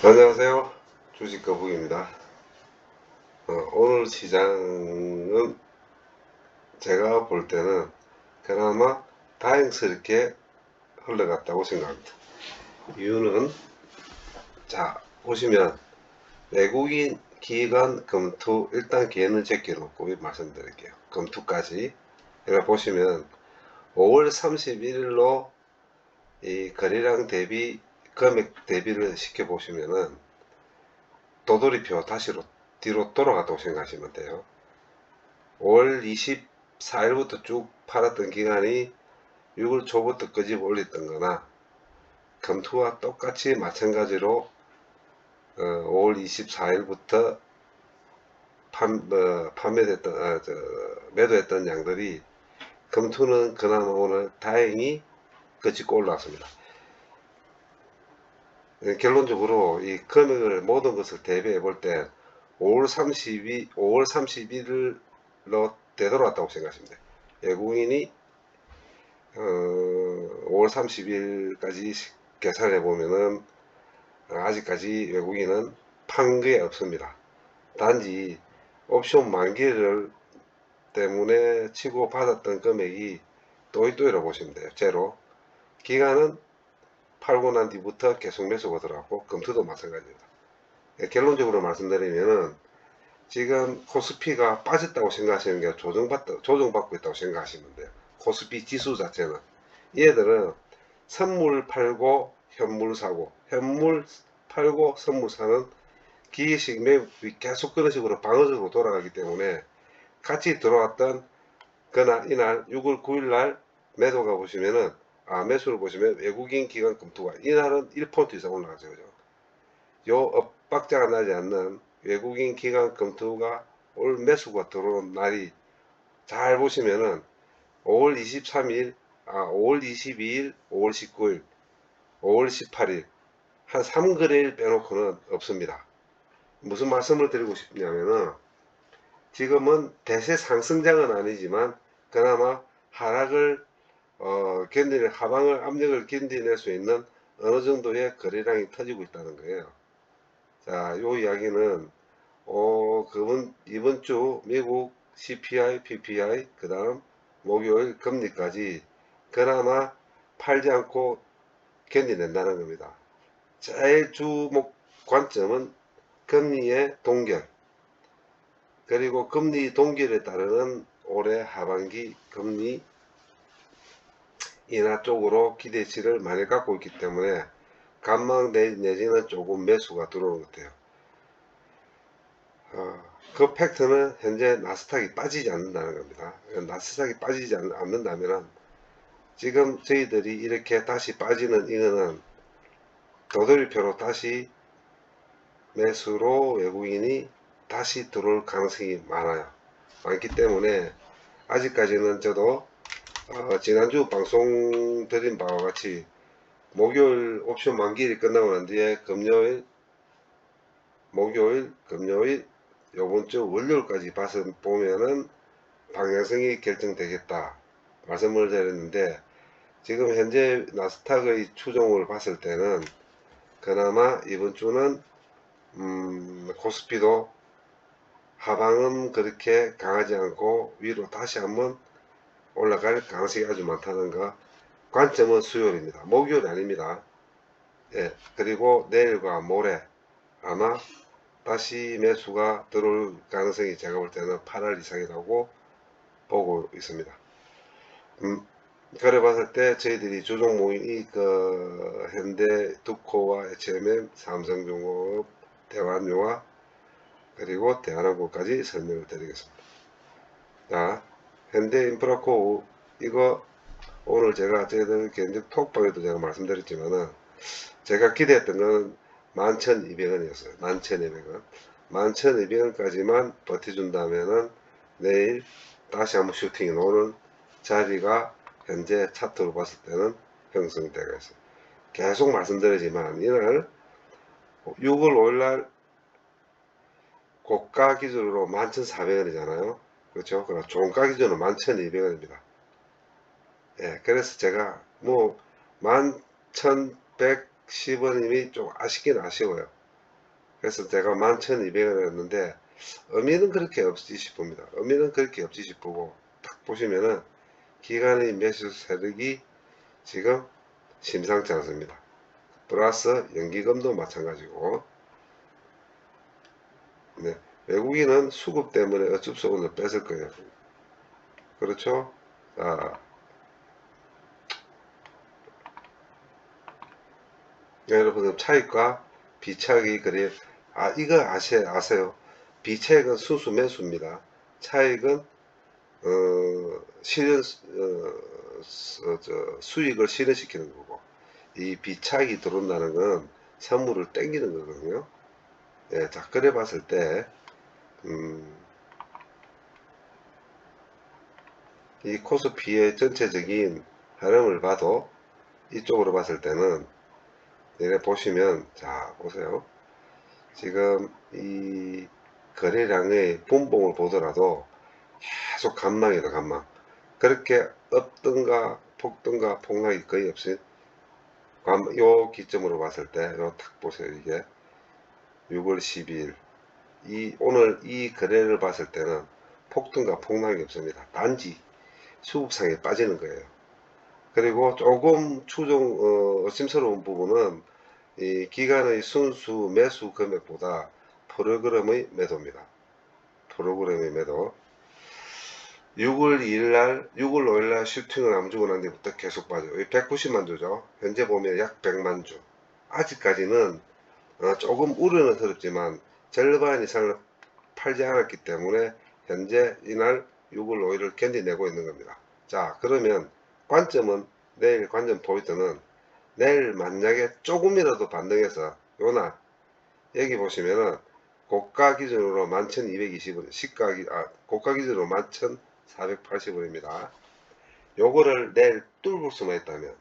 안녕하세요. 주식거북입니다. 오늘 시장은 제가 볼 때는 그나마 다행스럽게 흘러갔다고 생각합니다. 이유는 자 보시면 외국인 기관 검투 일단 걔는 제껴놓고 말씀드릴게요. 검투까지 제가 보시면 5월 31일로 이 거래량 대비 금액 대비를 시켜 보시면은 도돌이표 다시로 뒤로 돌아갔다고 생각하시면 돼요. 5월 24일부터 쭉 팔았던 기간이 6월 초부터 끄집어 올렸던 거나 검투와 똑같이 마찬가지로 5월 24일부터 판매됐던 매도했던 양들이 검투는 그나마 오늘 다행히 끄집고 올라왔습니다. 결론적으로 이 금액을 모든 것을 대비해 볼 때 5월 31일로 되돌아왔다고 생각하십니다. 외국인이 5월 30일까지 계산해 보면은 아직까지 외국인은 판 게 없습니다. 단지 옵션 만기를 때문에 치고 받았던 금액이 또이또이라고 보시면 돼요. 제로. 기간은 팔고 난 뒤부터 계속 매수가 들어갔고 검투도 마찬가지입니다. 결론적으로 말씀드리면은 지금 코스피가 빠졌다고 생각하시는 게 조정받고 있다고 생각하시면 돼요. 코스피 지수 자체는. 얘들은 선물 팔고 현물 사고, 현물 팔고 선물 사는 기계식 매입이 계속 그런 식으로 방어적으로 돌아가기 때문에 같이 들어왔던 이날 6월 9일날 매도가 보시면은 매수를 보시면 외국인 기관 검투가 이날은 1% 이상 올라가죠. 그죠? 요 엇박자가 나지 않는 외국인 기관 검투가 올 매수가 들어온 날이 잘 보시면은 5월 23일, 5월 22일, 5월 19일, 5월 18일 한 3거래일 빼놓고는 없습니다. 무슨 말씀을 드리고 싶냐면은 지금은 대세 상승장은 아니지만 그나마 하락을 견디는 하방을 압력을 견디낼 수 있는 어느 정도의 거래량이 터지고 있다는 거예요. 자, 요 이야기는 이번 주 미국 CPI, PPI, 그 다음 목요일 금리까지 그나마 팔지 않고 견디낸다는 겁니다. 제일 주목 관점은 금리의 동결, 그리고 금리 동결에 따르는 올해 하반기 금리 인하 쪽으로 기대치를 많이 갖고 있기 때문에 관망 내지는 조금 매수가 들어오는 것 같아요. 그 팩트는 현재 나스닥이 빠지지 않는다는 겁니다. 나스닥이 빠지지 않는다면 지금 저희들이 이렇게 다시 빠지는 이거는 도돌이표로 다시 매수로 외국인이 다시 들어올 가능성이 많기 때문에 아직까지는 저도 지난주 방송 드린 바와 같이 목요일 옵션 만기일이 끝나고 난 뒤에 금요일 요번 주 월요일까지 보면은 방향성이 결정되겠다 말씀을 드렸는데 지금 현재 나스닥의 추종을 봤을 때는 그나마 이번 주는 코스피도 하방은 그렇게 강하지 않고 위로 다시 한번 올라갈 가능성이 아주 많다는 거. 관점은 수요일입니다. 목요일 아닙니다. 예, 그리고 내일과 모레 아마 다시 매수가 들어올 가능성이 제가 볼 때는 8월 이상이라고 보고 있습니다. 그래 봤을 때 저희들이 주종 모임이 현대 두코와 HMM, 삼성중공업, 대환유화 그리고 대한항공까지 설명을 드리겠습니다. 자, 현대인프라코 이거 오늘 제가 저희들 개인적 톡방에도 제가 말씀드렸지만은 제가 기대했던 건 11,200원이었어요. 11,200원. 11,200원까지만 버텨준다면은 내일 다시 한번 슈팅이 나오는 자리가 현재 차트로 봤을 때는 형성이 되어 있어요. 계속 말씀드리지만 이날 6월 5일날 고가 기준으로 11,400원이잖아요. 그렇죠? 그럼 종가 기준으로 11,200원입니다. 예, 그래서 제가 뭐 11,110원이면 좀 아쉽긴 아쉬워요. 그래서 제가 11,200원을 했는데 의미는 그렇게 없지 싶습니다. 의미는 그렇게 없지 싶고 딱 보시면은 기간의 매수 세력이 지금 심상치 않습니다. 플러스 연기금도 마찬가지고, 네, 외국인은 수급 때문에 어쩔 수 없는 뺏을 거예요. 그렇죠? 자, 여러분들 차익과 비차익이 그래. 이거 아세요? 비차익은 순수 매수입니다. 차익은 수익을 실현시키는 거고, 이 비차익이 들어온다는 건 선물을 땡기는 거거든요. 예, 자, 그래 봤을 때, 이 코스피의 전체적인 흐름을 봐도 이쪽으로 봤을 때는, 얘네 보시면, 자, 보세요. 지금 이 거래량의 분봉을 보더라도 계속 감망이다, 감망. 그렇게 업든가 폭든가 폭락이 거의 없이, 요 기점으로 봤을 때, 요 딱 보세요. 이게 6월 12일. 오늘 이 거래를 봤을 때는 폭등과 폭락이 없습니다. 단지 수급상에 빠지는 거예요. 그리고 조금 의심스러운 부분은 이 기간의 순수 매수 금액보다 프로그램의 매도입니다. 프로그램의 매도. 6월 2일날, 6월 5일날 슈팅을 암주고 난 뒤부터 계속 빠져요. 190만 주죠. 현재 보면 약 100만 주. 아직까지는 조금 우려는 스럽지만 절반 이상을 팔지 않았기 때문에 현재 이날 6월 5일을 견디내고 있는 겁니다. 자, 그러면 관점은, 내일 관점 포인트는 내일 만약에 조금이라도 반등해서 요날 여기 보시면은 고가 기준으로 11,220원, 고가 기준으로 11,480원입니다. 요거를 내일 뚫을 수만 있다면,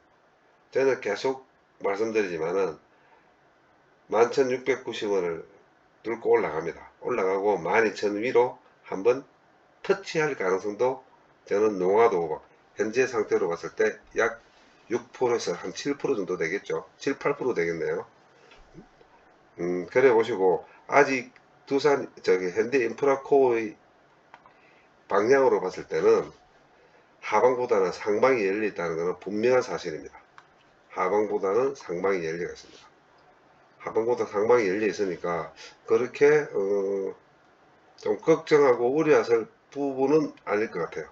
저는 계속 말씀드리지만은 11,690원을 뚫고 올라갑니다. 올라가고 12,000 위로 한번 터치할 가능성도 저는 농화도 현재 상태로 봤을 때 약 6%에서 한 7% 정도 되겠죠. 7, 8% 되겠네요. 그래 보시고, 아직 현대 인프라코어의 방향으로 봤을 때는 하방보다는 상방이 열려 있다는 것은 분명한 사실입니다. 하방보다는 상방이 열려 있습니다. 하방보다 상방이 열려 있으니까 그렇게 좀 걱정하고 우려할 부분은 아닐 것 같아요.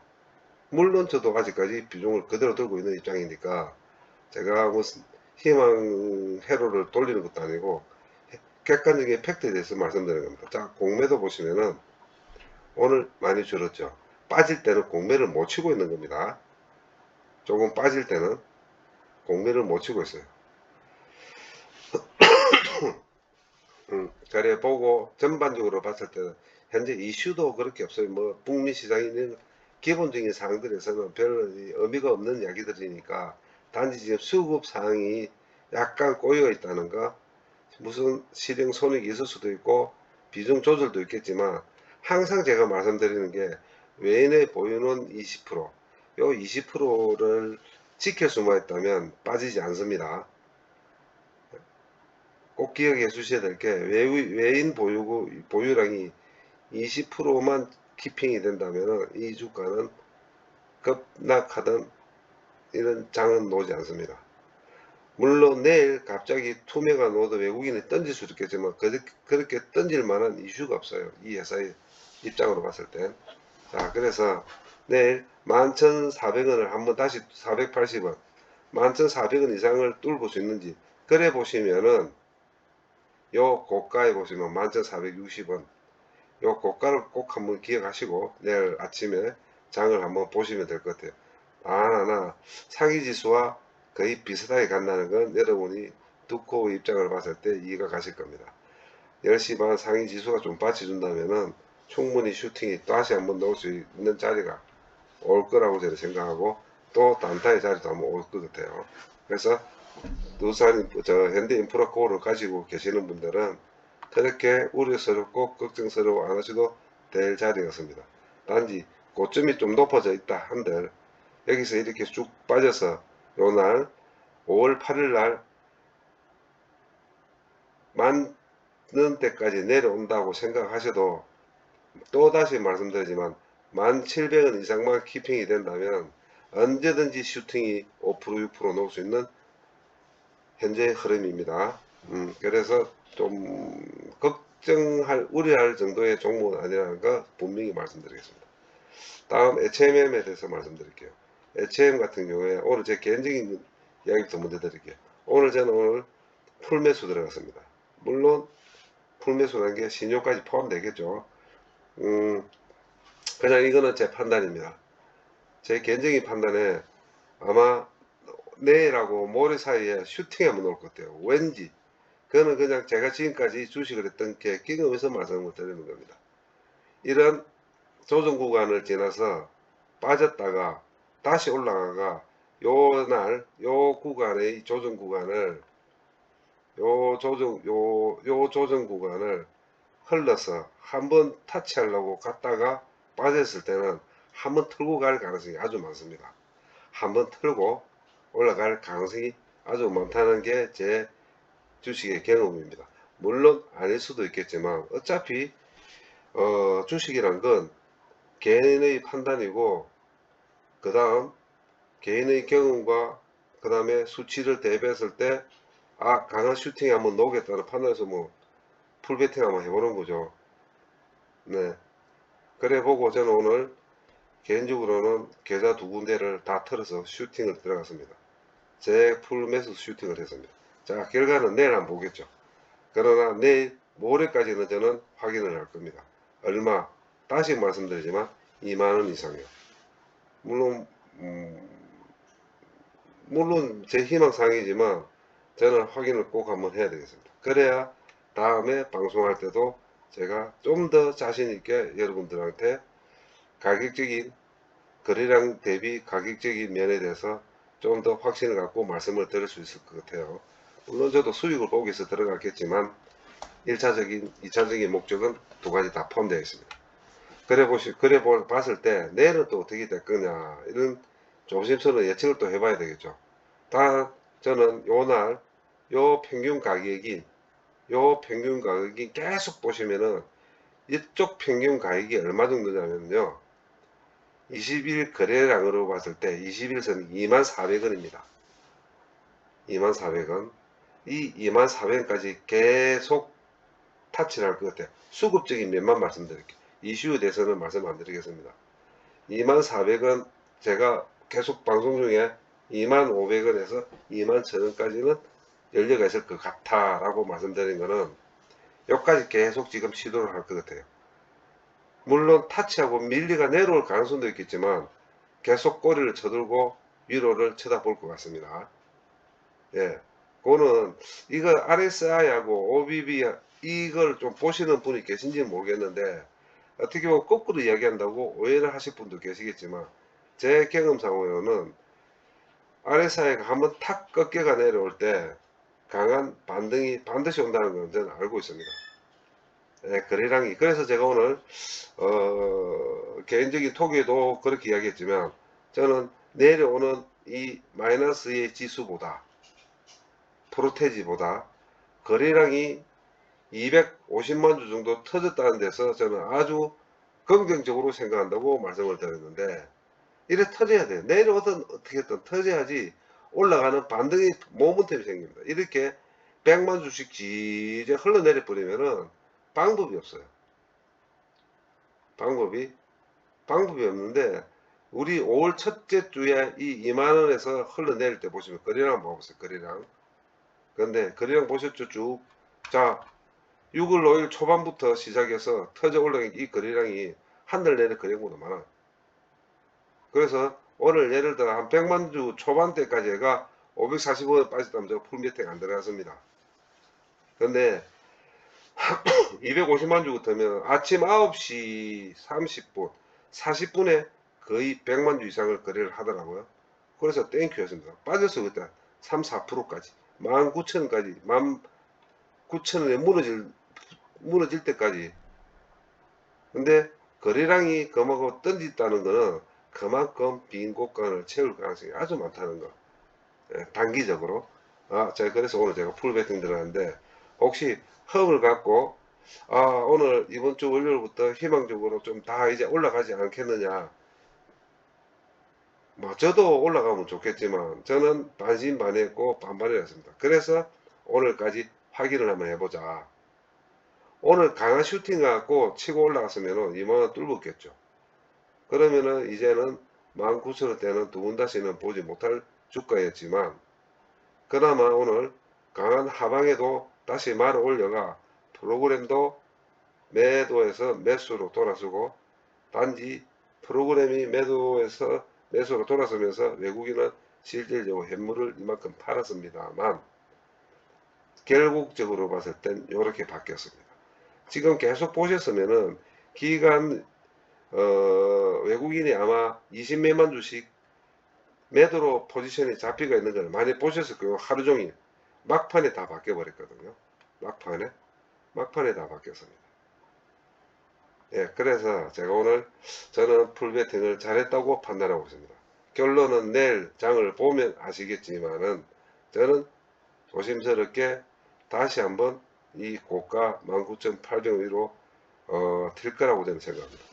물론 저도 아직까지 비중을 그대로 들고 있는 입장이니까 제가 무슨 희망 회로를 돌리는 것도 아니고 객관적인 팩트에 대해서 말씀드리는 겁니다. 자, 공매도 보시면은 오늘 많이 줄었죠. 빠질 때는 공매를 못 치고 있는 겁니다. 조금 빠질 때는 공매를 못 치고 있어요. 그래 보고 전반적으로 봤을 때는 현재 이슈도 그렇게 없어요. 뭐 북미 시장이 기본적인 사항들에서는 별 의미가 없는 이야기들이니까, 단지 지금 수급 사항이 약간 꼬여 있다는 거, 무슨 실행 손익이 있을 수도 있고 비중 조절도 있겠지만, 항상 제가 말씀드리는 게 외인의 보유는 20%, 요 20%를 지킬 수만 있다면 빠지지 않습니다. 꼭 기억해 주셔야 될 게, 외인 보유량이 20%만 키핑이 된다면 이 주가는 급락하던 이런 장은 놓지 않습니다. 물론 내일 갑자기 투매가 놓아도 외국인이 던질 수도 있겠지만 그렇게 던질 만한 이슈가 없어요. 이 회사의 입장으로 봤을 때. 자, 그래서 내일 11,400원을 한번 다시 480원, 11,400원 이상을 뚫을 수 있는지, 그래 보시면은 요 고가에 보시면 11,460원, 요 고가를 꼭 한번 기억하시고 내일 아침에 장을 한번 보시면 될 것 같아요. 하나 상위 지수와 거의 비슷하게 간다는 건 여러분이 두코의 입장을 봤을 때 이해가 가실 겁니다. 10시 반 상위 지수가 좀 받쳐준다면은 충분히 슈팅이 다시 한번 넣을 수 있는 자리가 올 거라고 저는 생각하고, 또 단타의 자리도 한번 올 것 같아요. 그래서 현대 인프라코어를 가지고 계시는 분들은 그렇게 우려스럽고 걱정스러워 안 하셔도 될 자리였습니다. 단지 고점이 좀 높아져 있다 한들 여기서 이렇게 쭉 빠져서 요날 5월 8일 날 때까지 내려온다고 생각하셔도 또다시 말씀드리지만 1700원 이상만 키핑이 된다면 언제든지 슈팅이 5% 6% 놓을 수 있는 현재의 흐름입니다. 그래서 좀 우려할 정도의 종목은 아니라는 거 분명히 말씀드리겠습니다. 다음 HMM에 대해서 말씀드릴게요. HM 같은 경우에 오늘 제 개인적인 이야기부터 먼저 드릴게요. 저는 풀매수 들어갔습니다. 물론 풀매수라는 게 신효까지 포함되겠죠. 그냥 이거는 제 판단입니다. 제 개인적인 판단에 아마 내일하고 모레 사이에 슈팅이 한번 올 것 같아요. 왠지. 그거는 그냥 제가 지금까지 주식을 했던 게 경험에서 말씀을 드리는 겁니다. 이런 조정 구간을 지나서 빠졌다가 다시 올라가가 요 구간의 조정 구간을 요 조정 구간을 흘러서 한번 타치하려고 갔다가 빠졌을 때는 한번 틀고 갈 가능성이 아주 많습니다. 한번 틀고 올라갈 가능성이 아주 많다는 게 제 주식의 경험입니다. 물론 아닐 수도 있겠지만 어차피 주식이란 건 개인의 판단이고 그 다음 개인의 경험과 그 다음에 수치를 대비했을 때 강한 슈팅이 한번 나오겠다는 판단에서 뭐 풀베팅 한번 해보는 거죠. 네. 그래 보고 저는 오늘 개인적으로는 계좌 두 군데를 다 털어서 슈팅을 들어갔습니다. 제 풀매수 슈팅을 했습니다. 자, 결과는 내일 한번 보겠죠. 그러나 내일 모레까지는 저는 확인을 할 겁니다. 얼마? 다시 말씀드리지만 2만원 이상이요. 물론 제 희망사항이지만 저는 확인을 꼭 한번 해야 되겠습니다. 그래야 다음에 방송할 때도 제가 좀 더 자신있게 여러분들한테 가격적인 거래량 대비 가격적인 면에 대해서 좀 더 확신을 갖고 말씀을 드릴 수 있을 것 같아요. 물론 저도 수익을 보기 위해서 들어갔겠지만 1차적인 2차적인 목적은 두 가지 다 포함되어 있습니다. 그래 봤을 때 내일은 또 어떻게 될 거냐 이런 조심스러운 예측을 또 해봐야 되겠죠. 저는 요 평균 가격이 계속 보시면은 이쪽 평균 가격이 얼마 정도냐면요. 20일 거래량으로 봤을 때 21선이 24,400원입니다. 24,400원. 이 24,400원까지 계속 타치를 할 것 같아요. 수급적인 면만 말씀드릴게요. 이슈에 대해서는 말씀 안 드리겠습니다. 24,400원 제가 계속 방송 중에 25,500원에서 21,000원까지는 열려가 있을 것 같아 라고 말씀드린 거는 여기까지 계속 지금 시도를 할 것 같아요. 물론 타치하고 밀리가 내려올 가능성도 있겠지만 계속 꼬리를 쳐들고 위로를 쳐다볼 것 같습니다. 예, 그거는 이거 RSI하고 OBB 이걸 좀 보시는 분이 계신지 모르겠는데 어떻게 보면 거꾸로 이야기한다고 오해를 하실 분도 계시겠지만 제 경험상으로는 RSI가 한번 탁 꺾여가 내려올 때 강한 반등이 반드시 온다는 건 저는 알고 있습니다. 예, 거래량이 그래서 제가 오늘 개인적인 톡에도 그렇게 이야기했지만 저는 내려오는 이 마이너스의 지수보다 프로테지보다 거래량이 250만 주 정도 터졌다는 데서 저는 아주 긍정적으로 생각한다고 말씀을 드렸는데 이래 터져야 돼요. 내려오든 어떻게든 터져야지 올라가는 반등이 모멘텀이 생깁니다. 이렇게 100만 주씩 지제 흘러내려 버리면은 방법이 없어요. 방법이 없는데 우리 5월 첫째 주에 이 2만원에서 흘러내릴 때 보시면 거래량 보세요. 거래량. 근데 거래량 보셨죠? 쭉. 자, 6월 5일 초반부터 시작해서 터져 올라간 이 거래량이 한 달 내내 거래량보다 많아요. 그래서 오늘 예를 들어 한 100만 주 초반대까지가 540원 빠졌다면 저 풀매팅 안 들어갔습니다. 근데 250만 주부터면 아침 9시 30분 40분에 거의 100만 주 이상을 거래를 하더라고요. 그래서 땡큐였습니다. 빠져서 그때 3, 4%까지 19,000원까지 19,000원에 무너질 때까지. 근데 거래량이 그만큼 던졌다는 거는 그만큼 빈 곳간을 채울 가능성이 아주 많다는 거. 예, 단기적으로. 자, 그래서 오늘 제가 풀베팅 들어갔는데 혹시 흠을 갖고 오늘 이번 주 월요일부터 희망적으로 좀 다 이제 올라가지 않겠느냐. 뭐 저도 올라가면 좋겠지만 저는 반신반의했고 반반이었습니다. 그래서 오늘까지 확인을 한번 해보자. 오늘 강한 슈팅 갖고 치고 올라갔으면 2만원 뚫었겠죠. 그러면은 이제는 19,000원대는 두 번 다시는 보지 못할 주가였지만, 그나마 오늘 강한 하방에도 다시 말을 올려가 프로그램도 매도에서 매수로 돌아서고, 단지 프로그램이 매도에서 매수로 돌아서면서 외국인은 실질적으로 현물을 이만큼 팔았습니다만, 결국적으로 봤을 땐 이렇게 바뀌었습니다. 지금 계속 보셨으면은 기간 외국인이 아마 20매만 주씩 매도로 포지션이 잡히가 있는 걸 많이 보셨을 거예요. 하루 종일 막판에 다 바뀌어 버렸거든요. 막판에 다 바뀌었습니다. 예, 그래서 제가 오늘 저는 풀베팅을 잘했다고 판단하고 있습니다. 결론은 내일 장을 보면 아시겠지만은 저는 조심스럽게 다시 한번 이 고가 19,800원으로 튈 거라고 저는 생각합니다.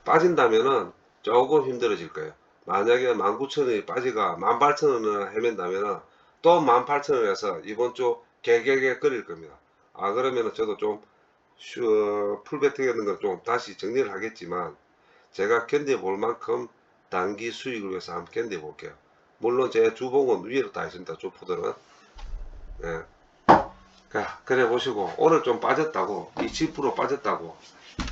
빠진다면은 조금 힘들어질 거예요. 만약에 19,000원이 빠지가 18,000원을 헤맨다면은 또 18,000원에서 이번 주 개개개 끓일 겁니다. 그러면은 저도 좀 풀베팅 했는 거 좀 다시 정리를 하겠지만, 제가 견뎌볼 만큼 단기 수익을 위해서 한번 견뎌볼게요. 물론 제 주봉은 위로 다 있습니다. 주포들은. 예. 그래 보시고, 오늘 좀 빠졌다고 20% 빠졌다고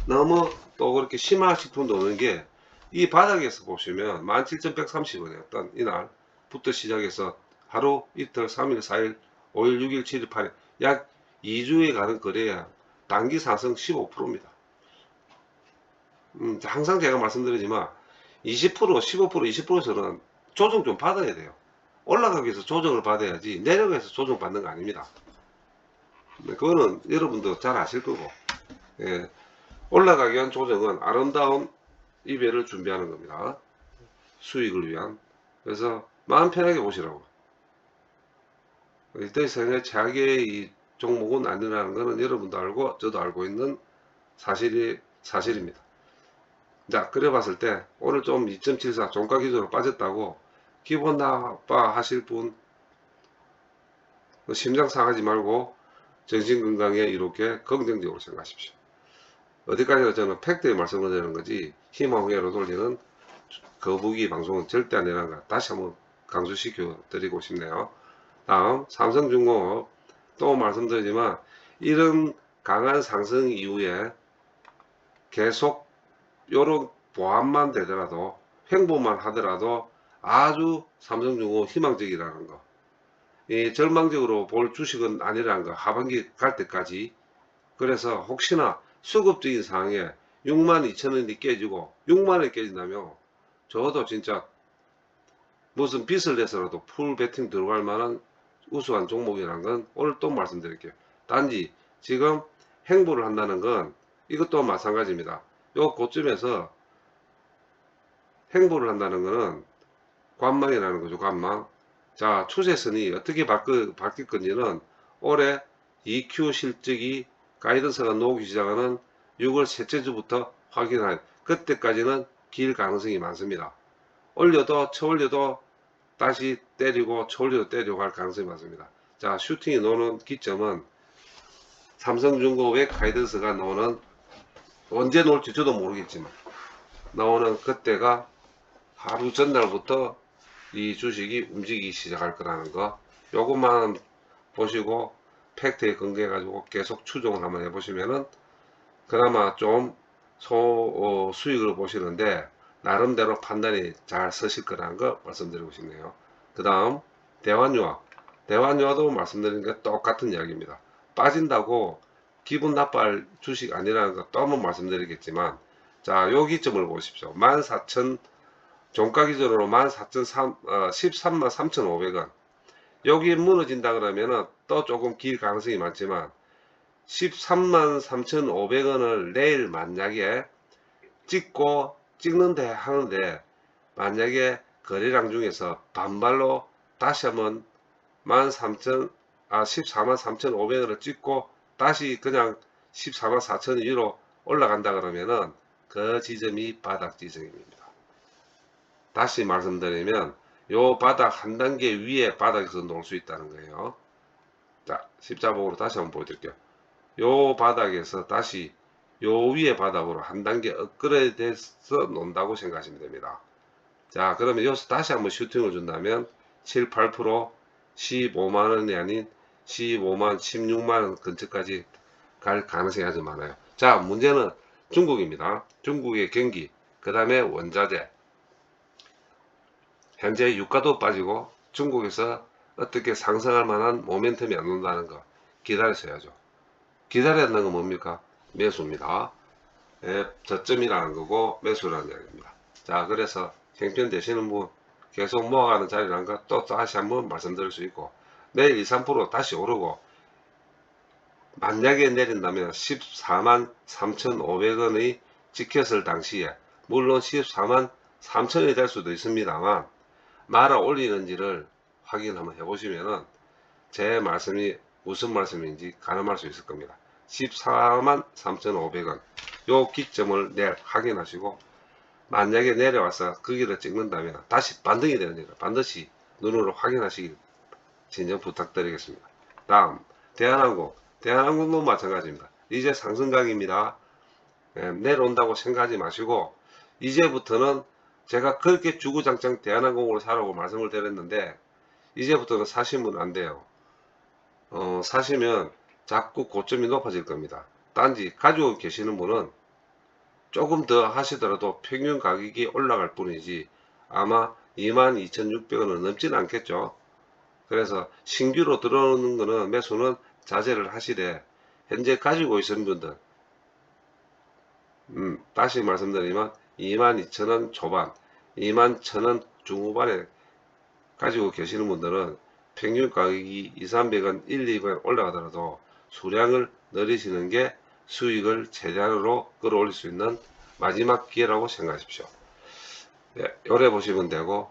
너무 또 그렇게 심하실 분도 없는 게, 이 바닥에서 보시면 17,130원이었던 이날부터 시작해서 하루, 이틀, 3일, 4일, 5일, 6일, 7일, 8일 약 2주에 가는 거래야 단기 상승 15%입니다. 항상 제가 말씀드리지만 20%, 15%, 20%에서는 조정 좀 받아야 돼요. 올라가기 위해서 조정을 받아야지 내려가기 위해서 조정 받는 거 아닙니다. 그거는 여러분도 잘 아실 거고, 예. 올라가기 위한 조정은 아름다운 이별을 준비하는 겁니다. 수익을 위한. 그래서 마음 편하게 보시라고. 이때 생애 최악의 이 종목은 아니라는 것은 여러분도 알고 저도 알고 있는 사실입니다. 자, 그래 봤을 때 오늘 좀 2.74 종가 기준으로 빠졌다고 기분 나빠 하실 분, 심장 상하지 말고 정신건강에 이렇게 긍정적으로 생각하십시오. 어디까지나 저는 팩트에 말씀을 드리는 거지 희망회로 돌리는 거북이 방송은 절대 아니라는 거 다시 한번 강조시켜 드리고 싶네요. 다음 삼성중공업, 또 말씀드리지만 이런 강한 상승 이후에 계속 요런 보완만 되더라도, 횡보만 하더라도 아주 삼성중공업 희망적이라는 거, 절망적으로 볼 주식은 아니라는 거, 하반기 갈 때까지. 그래서 혹시나 수급적인 상황에 62,000원이 깨지고 6만원이 깨진다면 저도 진짜 무슨 빚을 내서라도 풀 베팅 들어갈 만한 우수한 종목이라는 건 오늘 또 말씀드릴게요. 단지 지금 행보를 한다는 건 이것도 마찬가지입니다. 요 고점에서 행보를 한다는 거는 관망이라는 거죠. 관망. 자, 추세선이 어떻게 바뀔 건지는 올해 EQ 실적이 가이던스가 나오기 시작하는 6월 셋째 주부터 확인할, 그때까지는 길 가능성이 많습니다. 올려도 쳐올려도 다시 때리고 쳐올려도 때리고 할 가능성이 많습니다. 자, 슈팅이 나오는 기점은 삼성중공업의 가이던스가 나오는, 언제 나올지 저도 모르겠지만 나오는 그때가 하루 전날부터 이 주식이 움직이기 시작할 거라는 거, 요것만 보시고 팩트에 근거해 가지고 계속 추종을 한번 해보시면은 그나마 좀 수익을 보시는데 나름대로 판단이 잘 서실 거라는 거 말씀드리고 싶네요. 그 다음 대환유화도 말씀드린 게 똑같은 이야기입니다. 빠진다고 기분 나빠할 주식 아니라는 거 또 한번 말씀드리겠지만, 자, 요 기점을 보십시오. 14,000 종가 기준으로 13만 3,500원. 여기 무너진다 그러면은 또 조금 길 가능성이 많지만 13만 3,500원을 내일 만약에 찍는데 하는데, 만약에 거래량 중에서 반발로 다시 한번 14만 3,500원을 찍고 다시 그냥 14만 4천 위로 올라간다 그러면은 그 지점이 바닥 지점입니다. 다시 말씀드리면 요 바닥 한 단계 위에 바닥에서 놀 수 있다는 거예요. 자, 십자봉으로 다시 한번 보여드릴게요. 요 바닥에서 다시 요 위에 바닥으로 한 단계 업그레이드해서 논다고 생각하시면 됩니다. 자, 그러면 여기서 다시 한번 슈팅을 준다면 7, 8% 15만원이 아닌 15만, 16만원 근처까지 갈 가능성이 아주 많아요. 자, 문제는 중국입니다. 중국의 경기, 그 다음에 원자재, 현재 유가도 빠지고 중국에서 어떻게 상승할 만한 모멘텀이 안 온다는 거 기다리셔야죠. 기다려야 하는 건 뭡니까? 매수입니다. 예, 저점이라는 거고 매수라는 이야기입니다. 자, 그래서 형편 되시는 분 계속 모아가는 자리라는 거 또 다시 한번 말씀드릴 수 있고, 내일 2, 3% 다시 오르고 만약에 내린다면 14만 3,500원의 지켰을 당시에, 물론 14만 3천원이 될 수도 있습니다만 말아 올리는지를 확인 한번 해보시면은 제 말씀이 무슨 말씀인지 가늠할 수 있을 겁니다. 14만 3,500원 요 기점을 내일 확인하시고, 만약에 내려와서 거기를 찍는다면 다시 반등이 되는지를 반드시 눈으로 확인하시길 진정 부탁드리겠습니다. 다음 대한항공도 마찬가지입니다. 이제 상승각입니다. 내려온다고 생각하지 마시고, 이제부터는 제가 그렇게 주구장창 대한항공으로 사라고 말씀을 드렸는데 이제부터는 사시면 안 돼요. 사시면 자꾸 고점이 높아질 겁니다. 단지 가지고 계시는 분은 조금 더 하시더라도 평균 가격이 올라갈 뿐이지 아마 22,600원은 넘지는 않겠죠. 그래서 신규로 들어오는 거는 매수는 자제를 하시되, 현재 가지고 있는 분들, 다시 말씀드리면 22,000원 초반, 21,000원 중후반에 가지고 계시는 분들은 평균 가격이 2, 300원, 1, 200원 올라가더라도 수량을 늘리시는 게 수익을 최대한으로 끌어올릴 수 있는 마지막 기회라고 생각하십시오. 예, 요래 보시면 되고,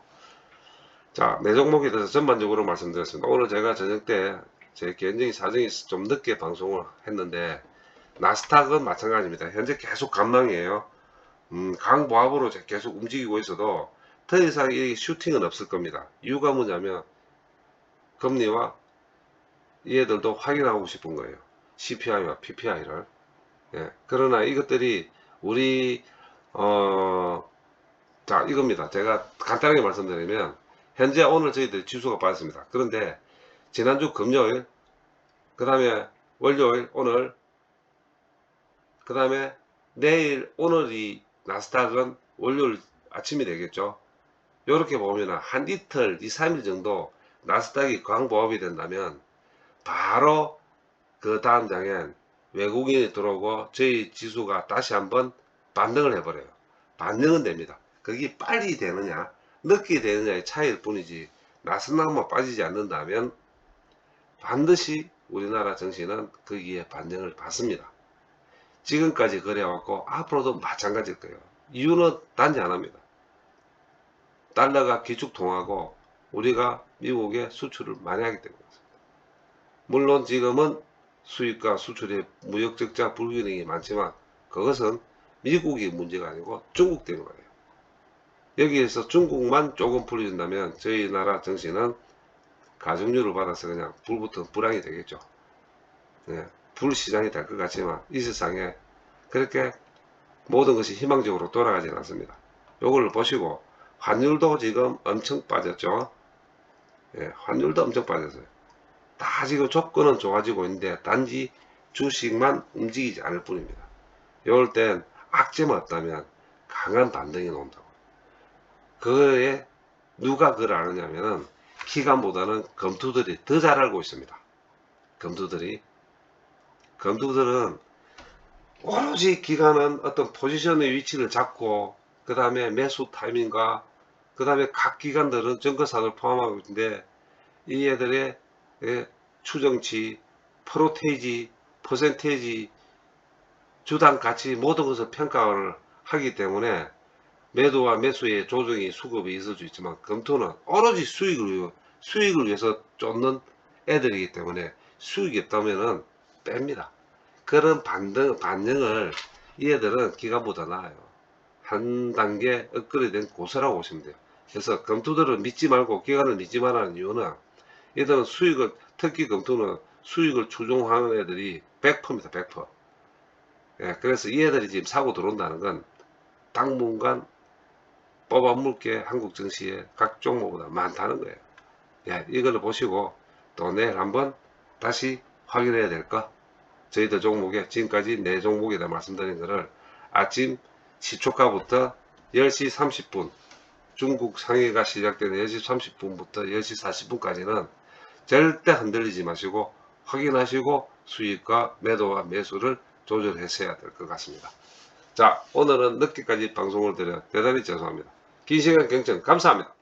자, 내 종목에 대해서 전반적으로 말씀드렸습니다. 오늘 제가 저녁 때 제 개인적인 사정이 좀 늦게 방송을 했는데, 나스닥은 마찬가지입니다. 현재 계속 감망이에요. 강보합으로 계속 움직이고 있어도 더 이상 이 슈팅은 없을 겁니다. 이유가 뭐냐면 금리와 얘들도 확인하고 싶은 거예요. CPI와 PPI를. 예, 그러나 이것들이 우리 자, 이겁니다. 제가 간단하게 말씀드리면 현재 오늘 저희들 지수가 빠졌습니다. 그런데 지난주 금요일, 그 다음에 월요일, 오늘, 그 다음에 내일, 오늘이 나스닥은 월요일 아침이 되겠죠. 이렇게 보면 한 이틀, 2, 3일 정도 나스닥이 광보합이 된다면 바로 그 다음 장엔 외국인이 들어오고 저희 지수가 다시 한번 반등을 해버려요. 반등은 됩니다. 그게 빨리 되느냐 늦게 되느냐의 차이일 뿐이지, 나스닥만 빠지지 않는다면 반드시 우리나라 증시는 거기에 반등을 받습니다. 지금까지 그래왔고 앞으로도 마찬가지일 거예요. 이유는 단지 하나입니다. 달러가 기축통화고 우리가 미국에 수출을 많이 하기 때문입니다. 물론 지금은 수입과 수출의 무역적자 불균형이 많지만 그것은 미국이 문제가 아니고 중국 때문에 그래요. 여기에서 중국만 조금 풀려진다면 저희 나라 증시는 가중률을 받아서 그냥 불붙은 불황이 되겠죠. 네, 불시장이 될 것 같지만 이 세상에 그렇게 모든 것이 희망적으로 돌아가지는 않습니다. 요걸 보시고, 환율도 지금 엄청 빠졌죠. 예, 환율도 엄청 빠졌어요. 다 지금 조건은 좋아지고 있는데 단지 주식만 움직이지 않을 뿐입니다. 이럴 땐 악재만 없다면 강한 반등이 나온다고. 그에 누가 그걸 아느냐면은 기관보다는 검투들이 더 잘 알고 있습니다. 검투들은 오로지 기관은 어떤 포지션의 위치를 잡고 그 다음에 매수 타이밍과 그 다음에 각 기관들은 증거사를 포함하고 있는데 이 애들의 추정치, 프로테이지, 퍼센테이지, 주당 가치 모든 것을 평가를 하기 때문에 매도와 매수의 조정이 수급이 있을 수 있지만 검토는 오로지 수익을 위해서 쫓는 애들이기 때문에 수익이 없다면은 뺍니다. 그런 반영을 이 애들은 기관보다 나아요. 한 단계 업그레이드된 고수라고 보시면 돼요. 그래서 검투들을 믿지 말고 기관을 믿지 말라는 이유는 얘들은 수익을, 특히 검투는 수익을 추종하는 애들이 100%입니다. 100%. 예, 그래서 이 애들이 지금 사고 들어온다는 건 당분간 뽑아물게 한국 증시에 각 종목보다 많다는 거예요. 예, 이걸 보시고 또 내일 한번 다시 확인해야 될 거. 저희들 종목에 지금까지 4종목이다 말씀드린 거를 아침 시초가부터 10시 30분 중국 상해가 시작되는 10시 30분부터 10시 40분까지는 절대 흔들리지 마시고 확인하시고 수익과 매도와 매수를 조절하셔야 될 것 같습니다. 자, 오늘은 늦게까지 방송을 드려 대단히 죄송합니다. 긴 시간 경청 감사합니다.